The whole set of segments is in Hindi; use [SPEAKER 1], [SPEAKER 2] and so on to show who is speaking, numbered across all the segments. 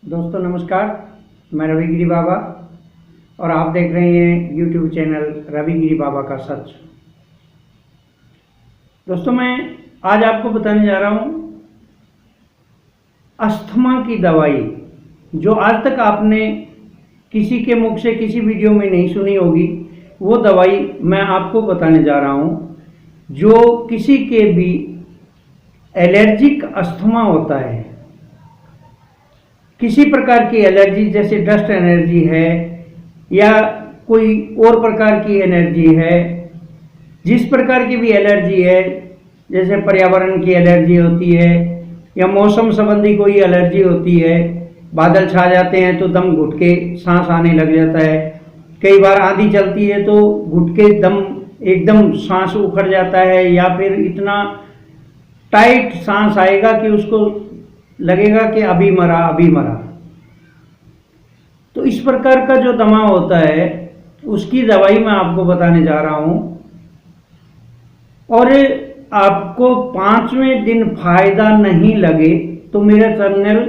[SPEAKER 1] दोस्तों नमस्कार, मैं रविगिरी बाबा और आप देख रहे हैं यूट्यूब चैनल रविगिरी बाबा का सच। दोस्तों मैं आज आपको बताने जा रहा हूँ अस्थमा की दवाई, जो आज तक आपने किसी के मुख से किसी वीडियो में नहीं सुनी होगी। वो दवाई मैं आपको बताने जा रहा हूँ जो किसी के भी एलर्जिक अस्थमा होता है, किसी प्रकार की एलर्जी जैसे डस्ट एलर्जी है या कोई और प्रकार की एलर्जी है, जिस प्रकार की भी एलर्जी है, जैसे पर्यावरण की एलर्जी होती है या मौसम संबंधी कोई एलर्जी होती है, बादल छा जाते हैं तो दम घुट के सांस आने लग जाता है, कई बार आंधी चलती है तो घुट के दम एकदम सांस उखड़ जाता है या फिर इतना टाइट सांस आएगा कि उसको लगेगा कि अभी मरा अभी मरा। तो इस प्रकार का जो दमा होता है उसकी दवाई मैं आपको बताने जा रहा हूं और आपको 5वें दिन फायदा नहीं लगे तो मेरा चैनल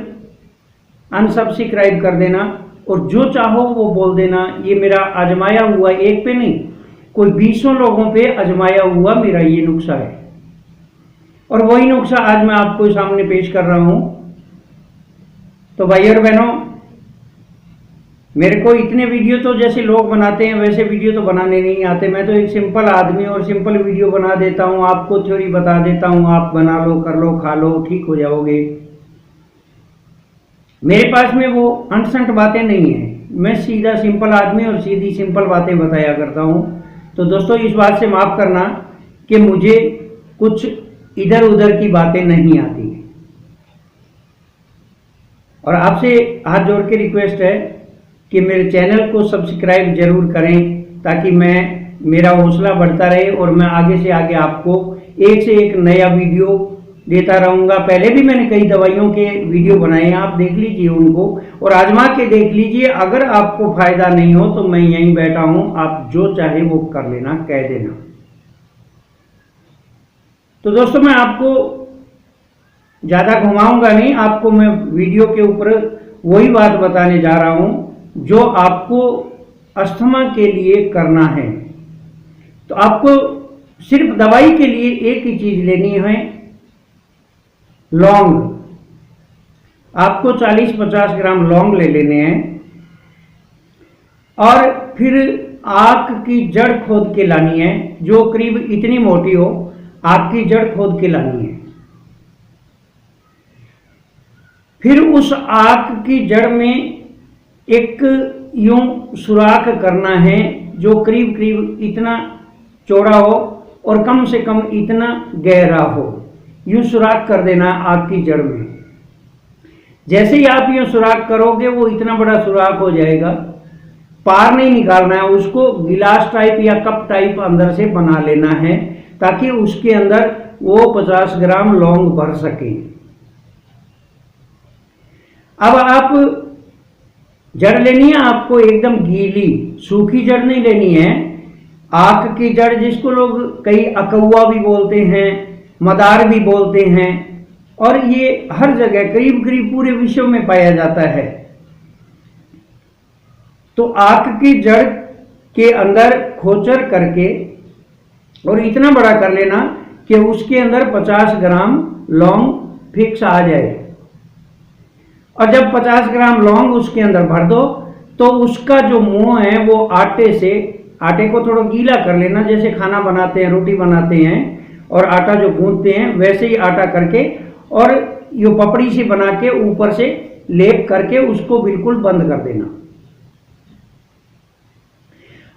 [SPEAKER 1] अनसब्सक्राइब कर देना और जो चाहो वो बोल देना। ये मेरा आजमाया हुआ, एक पे नहीं कोई 20 लोगों पे आजमाया हुआ मेरा ये नुस्खा है और वही नुस्खा आज मैं आपको सामने पेश कर रहा हूं। तो भाई और बहनों, मेरे को इतने वीडियो तो जैसे लोग बनाते हैं वैसे वीडियो तो बनाने नहीं आते। मैं तो एक सिंपल आदमी और सिंपल वीडियो बना देता हूं, आपको थ्योरी बता देता हूं, आप बना लो, कर लो, खा लो, ठीक हो जाओगे। मेरे पास में वो अनसंट बातें नहीं है, मैं सीधा सिंपल आदमी और सीधी सिंपल बातें बताया करता हूं। तो दोस्तों इस बात से माफ करना कि मुझे कुछ इधर उधर की बातें नहीं आती और आपसे हाथ जोड़ के रिक्वेस्ट है कि मेरे चैनल को सब्सक्राइब जरूर करें ताकि मेरा हौसला बढ़ता रहे और मैं आगे से आगे आपको एक से एक नया वीडियो देता रहूँगा। पहले भी मैंने कई दवाइयों के वीडियो बनाए हैं, आप देख लीजिए उनको और आजमा के देख लीजिए। अगर आपको फायदा नहीं हो तो मैं यहीं बैठा हूँ, आप जो चाहे वो कर लेना, कह देना। तो दोस्तों मैं आपको ज़्यादा घुमाऊंगा नहीं, आपको मैं वीडियो के ऊपर वही बात बताने जा रहा हूं जो आपको अस्थमा के लिए करना है। तो आपको सिर्फ दवाई के लिए एक ही चीज लेनी है, लौंग। आपको 40-50 ग्राम लौंग ले लेने हैं और फिर आक की जड़ खोद के लानी है, जो करीब इतनी मोटी हो, आक की जड़ खोद के लानी है। फिर उस आक की जड़ में एक यूं सुराख करना है जो करीब करीब इतना चौड़ा हो और कम से कम इतना गहरा हो। यूं सुराख कर देना आक की जड़ में। जैसे ही आप यूं सुराख करोगे वो इतना बड़ा सुराख हो जाएगा, पार नहीं निकालना है उसको, गिलास टाइप या कप टाइप अंदर से बना लेना है ताकि उसके अंदर वो 50 ग्राम लौंग भर सके। अब आप जड़ लेनी है आपको एकदम गीली, सूखी जड़ नहीं लेनी है। आक की जड़ जिसको लोग कई अकौआ भी बोलते हैं, मदार भी बोलते हैं और ये हर जगह करीब करीब पूरे विश्व में पाया जाता है। तो आक की जड़ के अंदर खोचर करके और इतना बड़ा कर लेना कि उसके अंदर 50 ग्राम लौंग फिक्स आ जाए और जब 50 ग्राम लौंग उसके अंदर भर दो तो उसका जो मुंह है वो आटे को थोड़ा गीला कर लेना, जैसे खाना बनाते हैं, रोटी बनाते हैं और आटा जो गूंथते हैं वैसे ही आटा करके और ये पपड़ी से बना के ऊपर से लेप करके उसको बिल्कुल बंद कर देना।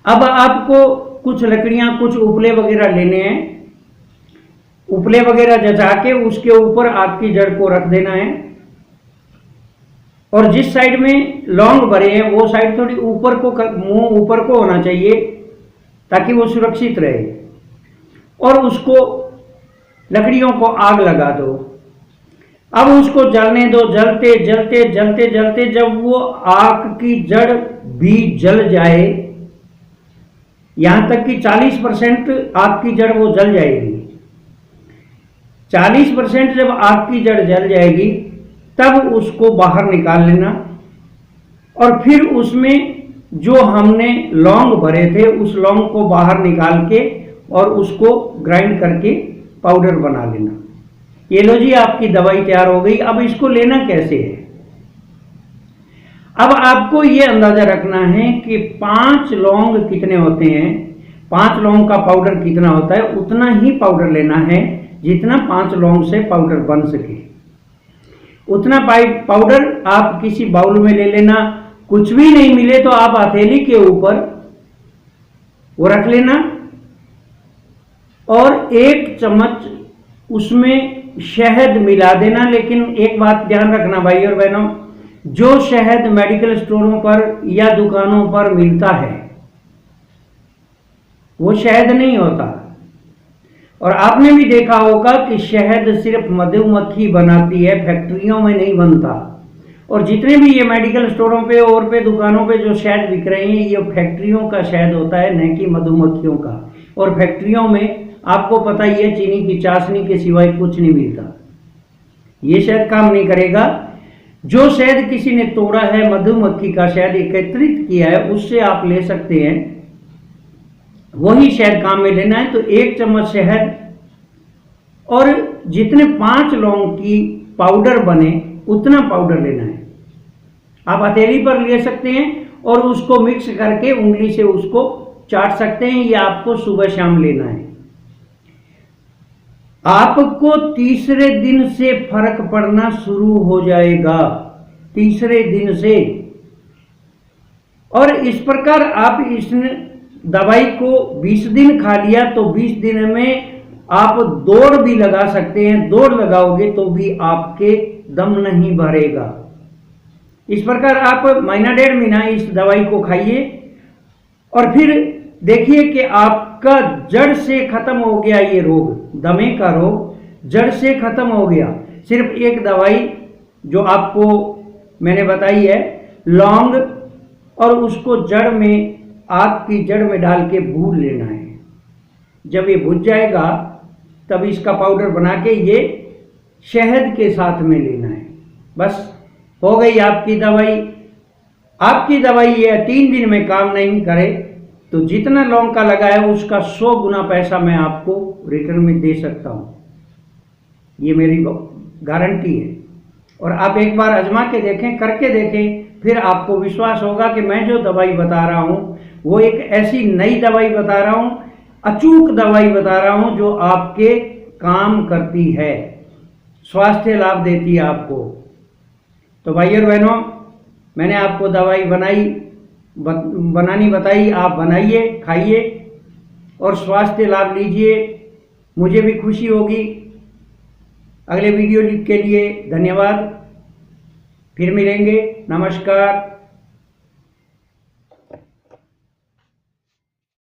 [SPEAKER 1] अब आपको कुछ लकड़ियां, कुछ उपले वगैरह लेने हैं। उपले वगैरह जचा के उसके ऊपर आग की जड़ को रख देना है और जिस साइड में लौंग भरे हैं वो साइड थोड़ी ऊपर को, मुंह ऊपर को होना चाहिए ताकि वो सुरक्षित रहे और उसको लकड़ियों को आग लगा दो। अब उसको जलने दो, जलते जलते जलते जलते जब वो आग की जड़ भी जल जाए, यहां तक कि 40% आग की जड़ वो जल जाएगी। 40% जब आग की जड़ जल जाएगी तब उसको बाहर निकाल लेना और फिर उसमें जो हमने लौंग भरे थे उस लौंग को बाहर निकाल के और उसको ग्राइंड करके पाउडर बना लेना। ये लो जी, आपकी दवाई तैयार हो गई। अब इसको लेना कैसे है? अब आपको ये अंदाजा रखना है कि 5 लौंग कितने होते हैं, 5 लौंग का पाउडर कितना होता है, उतना ही पाउडर लेना है जितना 5 लौंग से पाउडर बन सके। उतना पाउडर आप किसी बाउल में ले लेना। कुछ भी नहीं मिले तो आप हथेली के ऊपर वो रख लेना और 1 चम्मच उसमें शहद मिला देना। लेकिन एक बात ध्यान रखना भाई और बहनों, जो शहद मेडिकल स्टोरों पर या दुकानों पर मिलता है वो शहद नहीं होता। और आपने भी देखा होगा कि शहद सिर्फ मधुमक्खी बनाती है, फैक्ट्रियों में नहीं बनता। और जितने भी ये मेडिकल स्टोरों पे और पे दुकानों पे जो शहद बिक रहे हैं ये फैक्ट्रियों का शहद होता है, न कि मधुमक्खियों का। और फैक्ट्रियों में आपको पता ही है चीनी की चाशनी के सिवाय कुछ नहीं मिलता। ये शहद काम नहीं करेगा। जो शहद किसी ने तोड़ा है, मधुमक्खी का शहद एकत्रित किया है, उससे आप ले सकते हैं, वही शहद काम में लेना है। तो 1 चम्मच शहद और जितने 5 लौंग की पाउडर बने उतना पाउडर लेना है। आप हथेली पर ले सकते हैं और उसको मिक्स करके उंगली से उसको चाट सकते हैं। ये आपको सुबह शाम लेना है। आपको तीसरे दिन से फर्क पड़ना शुरू हो जाएगा, तीसरे दिन से। और इस प्रकार आप इस दवाई को 20 दिन खा लिया तो 20 दिन में आप दौड़ भी लगा सकते हैं। दौड़ लगाओगे तो भी आपके दम नहीं भरेगा। इस प्रकार आप महीना 1.5 महीना इस दवाई को खाइए और फिर देखिए कि आपका जड़ से खत्म हो गया ये रोग, दमे का रोग जड़ से खत्म हो गया। सिर्फ एक दवाई जो आपको मैंने बताई है, लौंग, और उसको जड़ में, आग की जड़ में डाल के भून लेना है। जब ये भुज जाएगा तब इसका पाउडर बना के ये शहद के साथ में लेना है। बस हो गई आपकी दवाई। आपकी दवाई ये 3 दिन में काम नहीं करे तो जितना लौंग का लगा है उसका 100 गुना पैसा मैं आपको रिटर्न में दे सकता हूँ। ये मेरी गारंटी है। और आप एक बार आजमा के देखें, करके देखें, फिर आपको विश्वास होगा कि मैं जो दवाई बता रहा हूँ वो एक ऐसी नई दवाई बता रहा हूँ, अचूक दवाई बता रहा हूँ जो आपके काम करती है, स्वास्थ्य लाभ देती है आपको। तो भाई और बहनों, मैंने आपको दवाई बनानी बताई, आप बनाइए, खाइए और स्वास्थ्य लाभ लीजिए। मुझे भी खुशी होगी। अगले वीडियो के लिए धन्यवाद। फिर मिलेंगे। नमस्कार।